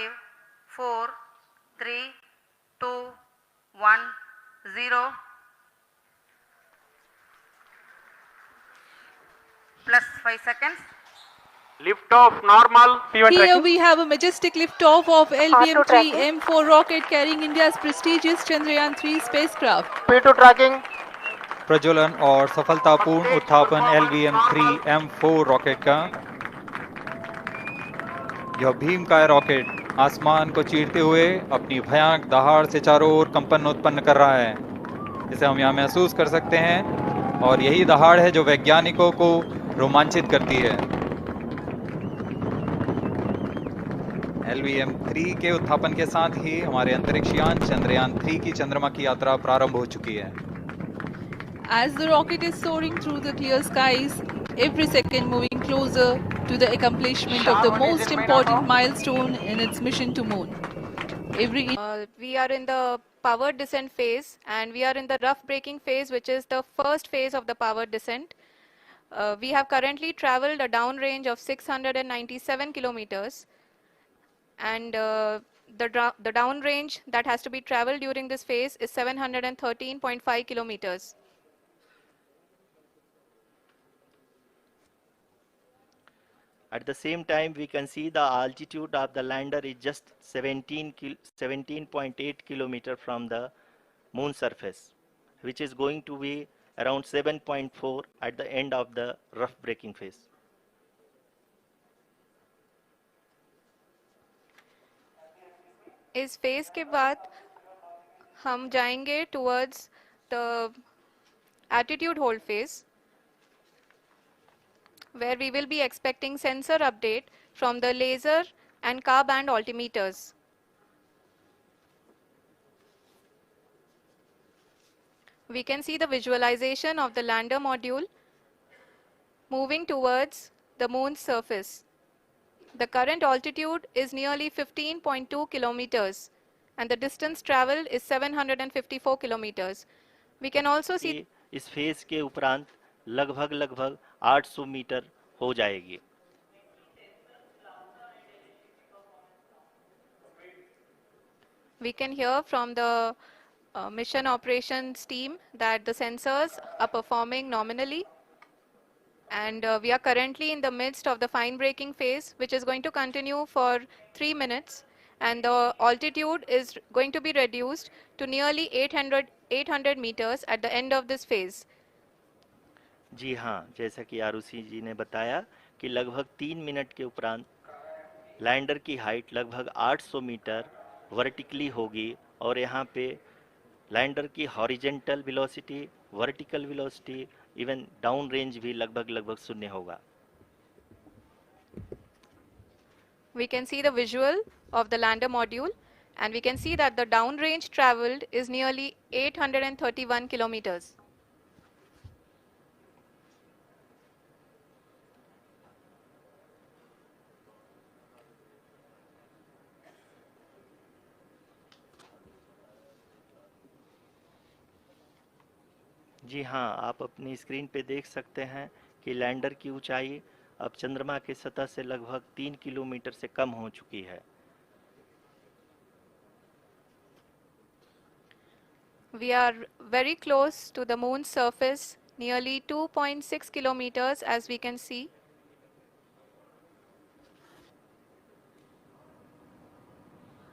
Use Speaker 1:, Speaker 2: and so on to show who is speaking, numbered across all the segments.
Speaker 1: 5, 4, 3, 2, 1, 0. Plus 5 seconds.
Speaker 2: Lift off normal. P1
Speaker 3: Here
Speaker 2: tracking.
Speaker 3: we have a majestic liftoff of LVM-3 M4 rocket carrying India's prestigious Chandrayaan-3 spacecraft.
Speaker 2: P2 tracking.
Speaker 4: प्रज्वलन और सफलतापूर्ण उत्थापन LVM-3 M4 rocket का। यह भीमकाय rocket आसमान को चीरते हुए अपनी भयानक दहाड़ से चारों ओर कंपन उत्पन्न कर रहा है। इसे हम यहाँ महसूस कर सकते हैं और यही दहाड़ है जो वैज्ञानिकों को रोमांचित करती है। LVM-3 के उत्थापन के साथ ही हमारे अंतरिक्ष यान चंद्रयान-3 की चंद्रमा की यात्रा प्रारंभ हो चुकी है।
Speaker 3: As the rocket is soaring through the clear skies, every second moving closer to the accomplishment of the most important milestone in its mission to moon.
Speaker 5: We are in the powered descent phase, and we are in the rough braking phase, which is the first phase of the powered descent. We have currently traveled a downrange of 697 kilometers, and the downrange that has to be traveled during this phase is 713.5 kilometers.
Speaker 6: At the same time, we can see the altitude of the lander is just 17.8 kilometer from the moon surface, which is going to be around 7.4 at the end of the rough braking phase.
Speaker 5: इस phase के बाद हम जाएंगे towards the attitude hold phase, where we will be expecting sensor update from the laser and car band altimeters. We can see the visualization of the lander module moving towards the moon's surface. The current altitude is nearly 15.2 kilometers, and the distance traveled is 754 kilometers. We can also see
Speaker 6: इस phase के उपरांत लगभग 800 metre हो जाएगी।
Speaker 5: We can hear from the mission operations team that the sensors are performing nominally, and we are currently in the midst of the fine braking phase, which is going to continue for 3 minutes, and the altitude is going to be reduced to nearly 800 meters at the end of this phase.
Speaker 6: जी हाँ, जैसा कि आरुषि जी ने बताया कि लगभग 3 minute के उपरांत lander की हाइट लगभग 800 मीटर वर्टिकली होगी, और यहाँ पे लैंडर की horizontal velocity, vertical velocity, even down range भी लगभग शून्य होगा।
Speaker 5: We can see the visual of the lander module, and we can see that the downrange traveled is nearly 831 kilometers.
Speaker 6: जी हाँ, आप अपनी स्क्रीन पे देख सकते हैं कि लैंडर की ऊंचाई अब चंद्रमा के सतह से लगभग 3 किलोमीटर से कम हो चुकी है।
Speaker 5: We are very close to the moon's surface, nearly 2.6 kilometers, as we can see.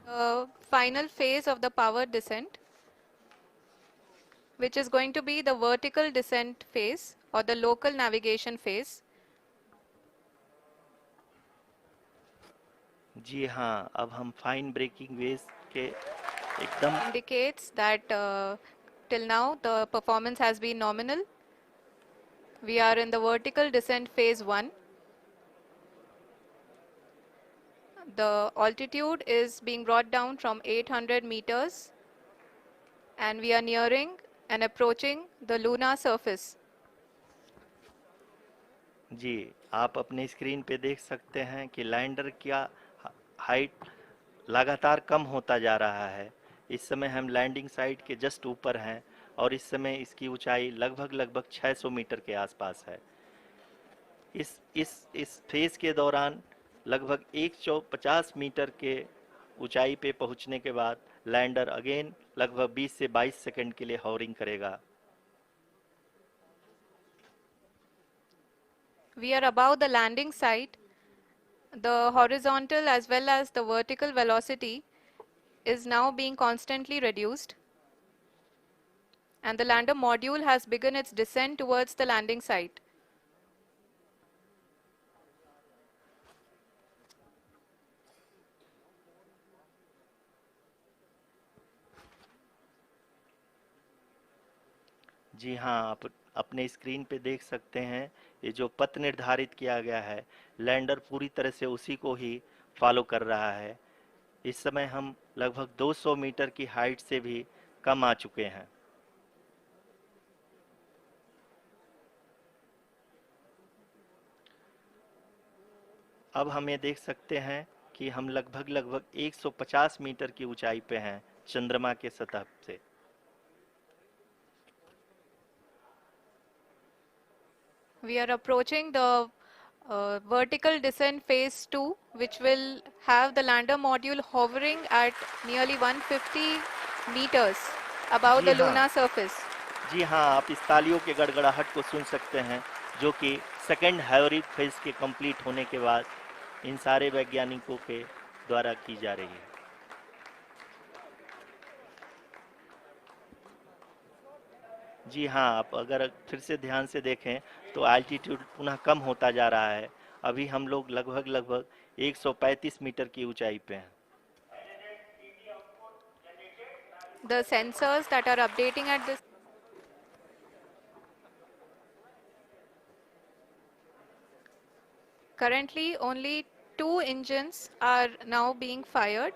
Speaker 5: The final phase of the powered descent, which is going to be the vertical descent phase or the local navigation phase.
Speaker 6: जी हाँ, अब हम fine breaking veg के एकदम
Speaker 5: Indicates that till now the performance has been nominal. We are in the vertical descent phase 1. The altitude is being brought down from 800 meters, and we are nearing and approaching the lunar surface.
Speaker 6: जी, आप अपने screen पे देख सकते हैं कि lander का height लगातार कम होता जा रहा है। इस समय हम लैंडिंग साइट के जस्ट ऊपर हैं, और इस समय इसकी ऊंचाई लगभग 600 मीटर के आसपास है। इस फेज के दौरान लगभग 150 मीटर के ऊंचाई पे पहुंचने के बाद लैंडर अगेन लगभग 20 से 22 सेकंड के लिए हॉवरिंग करेगा।
Speaker 5: We are above the landing site. The horizontal as well as the vertical velocity is now being constantly reduced. And the lander module has begun its descent towards the landing site.
Speaker 6: जी हाँ, आप अपने screen पे देख सकते हैं ये जो पथ निर्धारित किया गया है, लैंडर पूरी तरह से उसी को ही फॉलो कर रहा है। इस समय हम लगभग 200 मीटर की हाइट से भी कम आ चुके हैं। अब हम ये देख सकते हैं कि हम लगभग 150 मीटर की ऊंचाई पे हैं चंद्रमा के सतह से।
Speaker 5: We are approaching the vertical descent phase 2, which will have the lander module hovering at nearly 150 meters above the
Speaker 6: जी हाँ।
Speaker 5: lunar surface.
Speaker 6: जी हाँ, आप इस तालियों के गड़गड़ाहट को सुन सकते हैं जो कि सेकेंड हाइब्रिड फेज के कंप्लीट होने के बाद इन सारे वैज्ञानिकों के द्वारा की जा रही है। जी हाँ, आप अगर फिर से ध्यान से देखें तो एल्टीट्यूड पुनः कम होता जा रहा है। अभी हम लोग लगभग 135 मीटर की ऊंचाई पे हैं।
Speaker 5: The sensors that are updating at this currently only 2 engines are now being fired,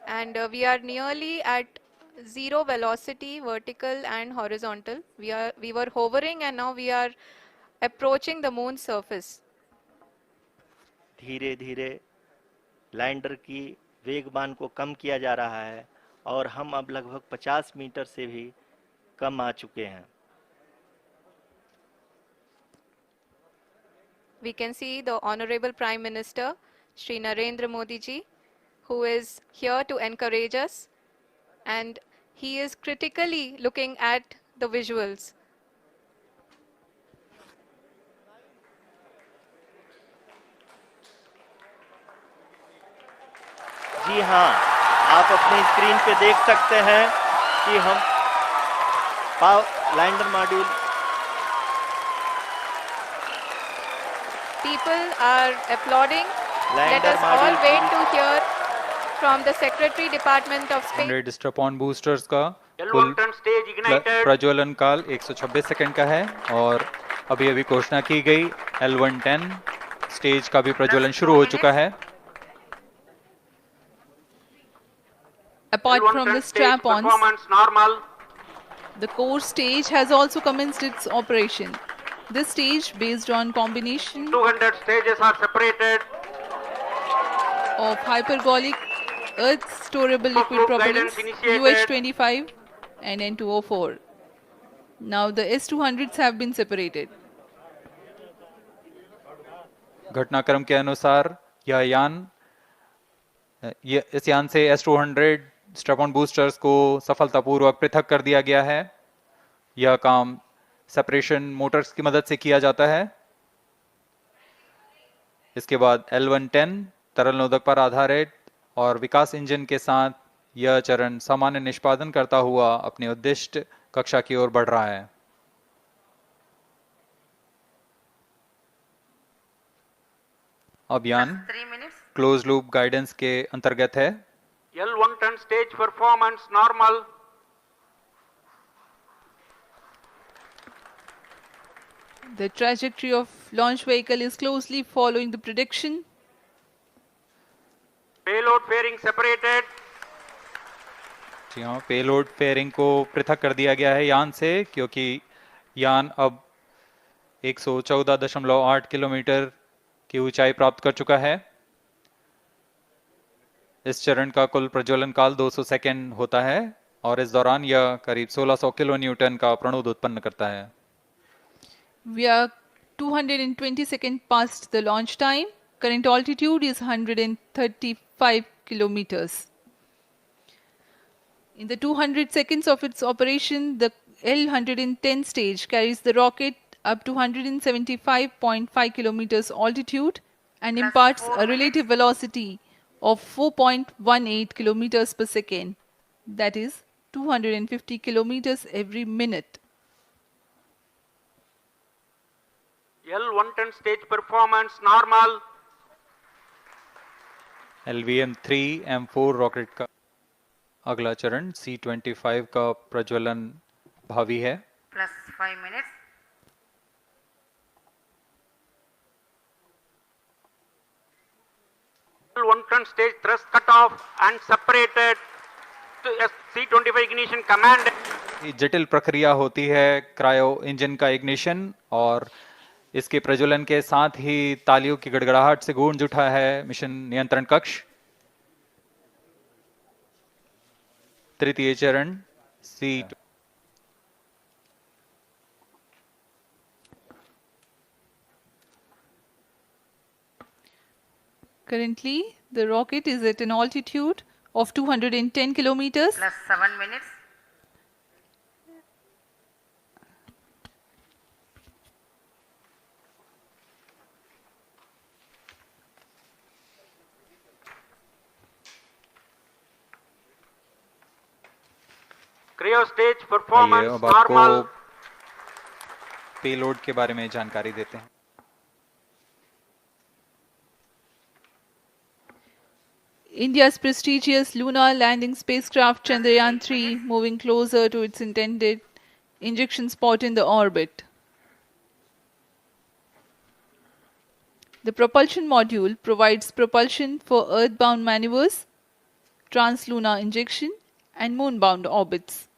Speaker 5: and we are nearly at zero velocity, vertical and horizontal. We were hovering and now we are approaching the moon's surface.
Speaker 6: धीरे धीरे lander की वेगमान को कम किया जा रहा है और हम अब लगभग 50 मीटर से भी कम आ चुके हैं।
Speaker 5: We can see the Honorable Prime Minister, Shri Narendra Modi ji, who is here to encourage us, and he is critically looking at the visuals.
Speaker 6: जी हाँ, आप अपनी स्क्रीन पे देख सकते हैं कि हम lander module
Speaker 5: People are applauding. Let
Speaker 6: lander
Speaker 5: us all
Speaker 6: module
Speaker 5: wait to hear from the Secretary Department of Space.
Speaker 4: 100 strap-on boosters का
Speaker 2: L1
Speaker 4: कुल
Speaker 2: turn stage ignited.
Speaker 4: प्रज्वलन काल 126 सेकंड का है और अभी अभी घोषणा की गई L110 स्टेज का भी प्रज्वलन शुरू हो चुका है।
Speaker 3: Apart
Speaker 2: L1
Speaker 3: from
Speaker 2: turn
Speaker 3: the
Speaker 2: stage
Speaker 3: strap-ons,
Speaker 2: performance normal.
Speaker 3: the core stage has also commenced its operation. This stage, based on combination
Speaker 2: 200 stages are separated.
Speaker 3: of hypergolic earth storable liquid
Speaker 2: Group
Speaker 3: propellants
Speaker 2: guidance initiated.
Speaker 3: UH-25 and N2O4. Now the S-200s have been separated.
Speaker 4: घटनाक्रम के अनुसार यह यान इस यान से S-200 strap-on boosters को सफलतापूर्वक पृथक कर दिया गया है। यह काम सेपरेशन मोटर्स की मदद से किया जाता है। इसके बाद L110 तरल नोदक पर आधारित और विकास इंजन के साथ यह चरण सामान्य निष्पादन करता हुआ अपनी उद्दिष्ट कक्षा की ओर बढ़ रहा है। अब यान
Speaker 1: 3 minutes.
Speaker 4: क्लोज लूप गाइडेंस के अंतर्गत है।
Speaker 2: L1 turn stage performance normal.
Speaker 3: The trajectory of launch vehicle is closely following the prediction.
Speaker 2: Payload fairing separated.
Speaker 4: जी हाँ, पेलोड फेयरिंग को पृथक कर दिया गया है यान से क्योंकि यान अब 114.8 किलोमीटर की ऊंचाई प्राप्त कर चुका है। इस चरण का कुल प्रज्वलन काल 200 सेकेंड होता है और इस दौरान यह करीब 1600 किलो न्यूटन का प्रणोद उत्पन्न करता है।
Speaker 3: We are 220 seconds past the launch time. Current altitude is 135 kilometers. In the 200 seconds of its operation, the L-110 stage carries the rocket up to 175.5 kilometers altitude and
Speaker 1: Plus
Speaker 3: imparts
Speaker 1: 4
Speaker 3: a relative velocity of 4.18 kilometers per second, that is 250 kilometers every minute.
Speaker 2: L110 stage performance normal.
Speaker 4: LVM-3 M4 rocket का अगला चरण C-25 का प्रज्वलन भावी है।
Speaker 1: plus 5 minutes.
Speaker 2: L110 stage thrust cut off and separated to C-25 ignition command.
Speaker 4: ये जटिल प्रक्रिया होती है क्रायो इंजन का इग्निशन, और इसके प्रज्वलन के साथ ही तालियों की गड़गड़ाहट से गूंज उठा है मिशन नियंत्रण कक्ष। तृतीय चरण सी
Speaker 3: Currently, the rocket is at an altitude of 210 kilometers.
Speaker 1: Plus 7 minutes.
Speaker 2: Cryo stage
Speaker 4: आइए
Speaker 2: performance
Speaker 4: अब आपको
Speaker 2: normal.
Speaker 4: पेलोड के बारे में जानकारी देते हैं।
Speaker 3: India's prestigious lunar landing spacecraft Chandrayaan-3 moving closer to its intended injection spot in the orbit. The propulsion module provides propulsion for earthbound maneuvers, translunar injection, and moonbound orbits.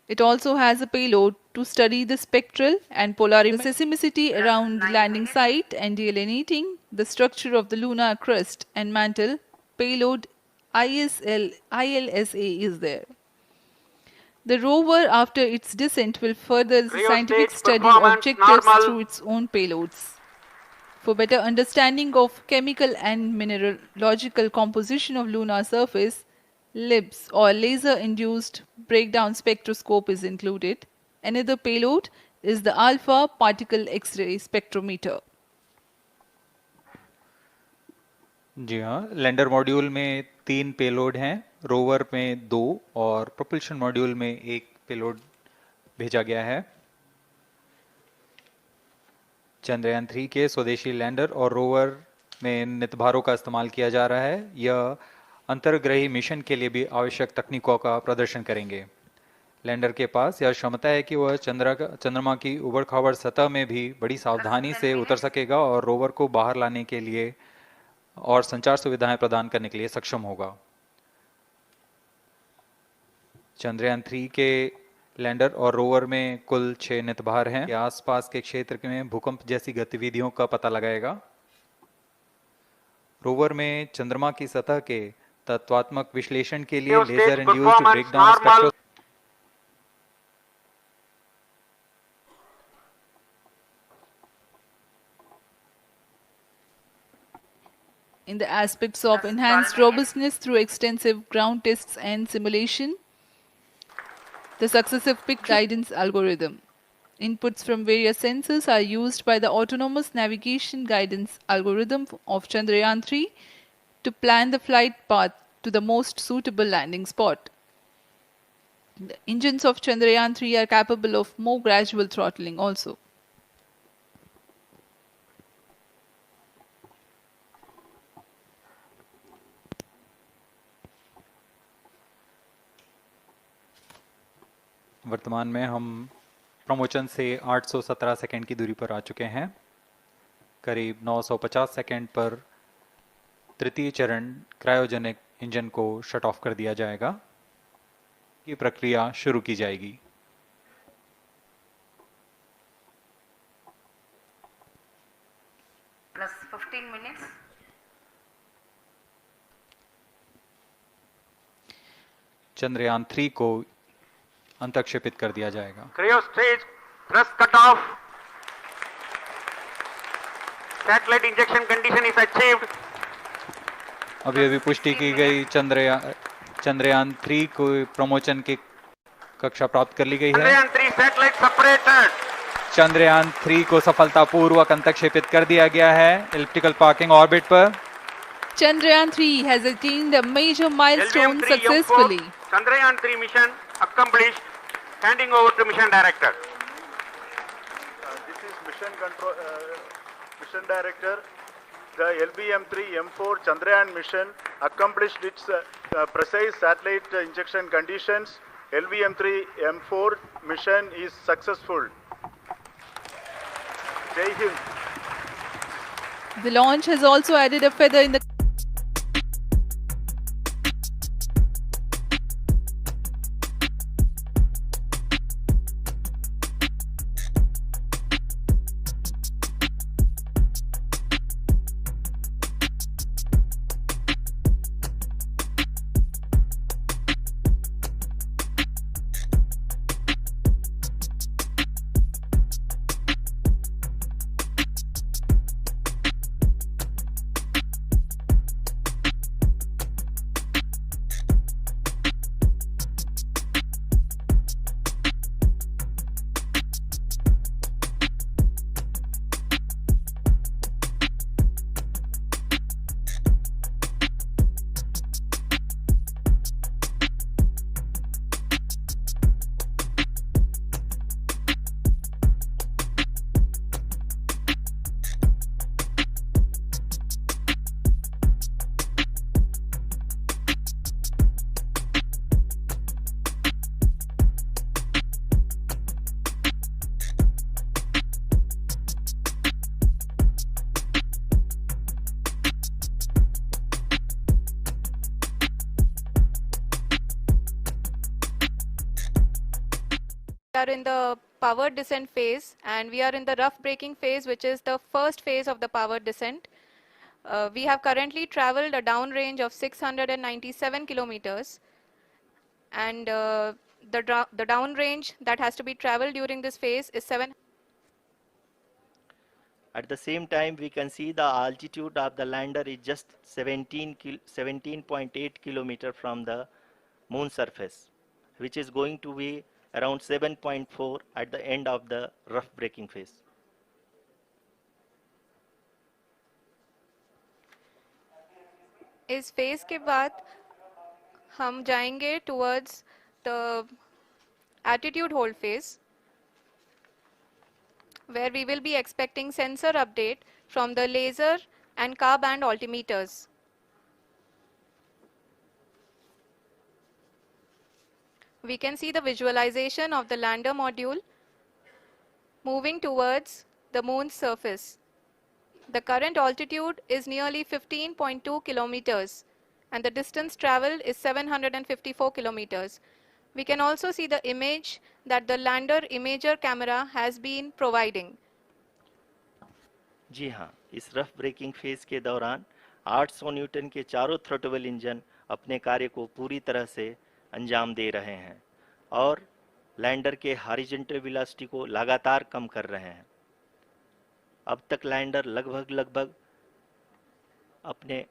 Speaker 3: It also has a payload to study the spectral and polarimetric seismicity around the landing site and delineating the structure of the lunar crust and mantle. Payload ILSA is there. The rover, after its descent, will further the
Speaker 2: Cryo
Speaker 3: scientific
Speaker 2: stage
Speaker 3: study
Speaker 2: performance
Speaker 3: objectives
Speaker 2: normal.
Speaker 3: through its own payloads. For better understanding of chemical and mineralogical composition of lunar surface, LIBS or laser-induced breakdown spectroscope is included. Another payload is the alpha particle X-ray spectrometer.
Speaker 4: जी हाँ, lander module में 3 payload हैं, rover में 2 और propulsion module में 1 payload भेजा गया है। चंद्रयान 3 के स्वदेशी लैंडर और रोवर में नितभारों का इस्तेमाल किया जा रहा है। यह अंतर्ग्रही मिशन के लिए भी आवश्यक तकनीकों का प्रदर्शन करेंगे। लैंडर के पास यह क्षमता है कि वह चंद्रमा की उबड़-खाबड़ सतह में भी बड़ी सावधानी से उतर सकेगा और रोवर को बाहर लाने के लिए और संचार सुविधाएं प्रदान करने के लिए सक्षम होगा। चंद्रयान 3 के लैंडर और रोवर में कुल 6 नितभार हैं। के आसपास के क्षेत्र में भूकंप जैसी गतिविधियों का पता लगाएगा। रोवर में चंद्रमा की सतह के तत्वात्मक विश्लेषण के लिए laser induced breakdown spectro
Speaker 3: in the aspects of enhanced robustness through extensive ground tests and simulation, the successive picture guidance algorithm. Inputs from various sensors are used by the autonomous navigation guidance algorithm of Chandrayaan-3 to plan the flight path to the most suitable landing spot. The engines of Chandrayaan-3 are capable of more gradual throttling also.
Speaker 4: वर्तमान में हम प्रमोचन से 817 second की दूरी पर आ चुके हैं। करीब 950 सेकंड पर तृतीय चरण क्रायोजेनिक इंजन को शट ऑफ कर दिया जाएगा। ये प्रक्रिया शुरू की जाएगी।
Speaker 1: Plus 15 minutes.
Speaker 4: चंद्रयान 3 को अंतक्षेपित कर दिया जाएगा।
Speaker 2: Cryo stage thrust cut off. Satellite injection condition is achieved.
Speaker 4: अभी अभी पुष्टि की गई चंद्रयान 3 को प्रमोशन की कक्षा प्राप्त कर ली गई है।
Speaker 2: Chandrayaan 3 satellite separated.
Speaker 4: चंद्रयान 3 को सफलतापूर्वक अंतक्षेपित कर दिया गया है इलिप्टिकल पार्किंग ऑर्बिट पर।
Speaker 3: Chandrayaan 3 has attained a major milestone
Speaker 2: LVM 3 M4
Speaker 3: successfully.
Speaker 2: Chandrayaan 3 mission accomplished. Handing over to mission director.
Speaker 7: This is mission director. The LVM-3 M4 Chandrayaan mission accomplished its precise satellite injection conditions. LVM-3 M4 mission is successful. Jai Hind.
Speaker 3: The launch has also added a feather in the
Speaker 5: are in the power descent phase, and we are in the rough braking phase, which is the first phase of the power descent. We have currently traveled a downrange of 697 kilometers, and the downrange that has to be traveled during this phase is 7.
Speaker 6: At the same time, we can see the altitude of the lander is just 17.8 kilometer from the moon surface, which is going to be around 7.4 at the end of the rough braking phase.
Speaker 5: इस phase के बाद हम जाएंगे towards the attitude hold phase, where we will be expecting sensor update from the laser and car band altimeters. We can see the visualization of the lander module moving towards the moon's surface. The current altitude is nearly 15.2 kilometers, and the distance traveled is 754 kilometers. We can also see the image that the lander imager camera has been providing.
Speaker 6: जी हाँ, इस rough breaking phase के दौरान 800 Newton के चारों throttle engine अपने कार्य को पूरी तरह से अंजाम दे रहे हैं और लैंडर के हॉरिजॉन्टल वेलोसिटी को लगातार कम कर रहे हैं। अब तक लैंडर लगभग अपने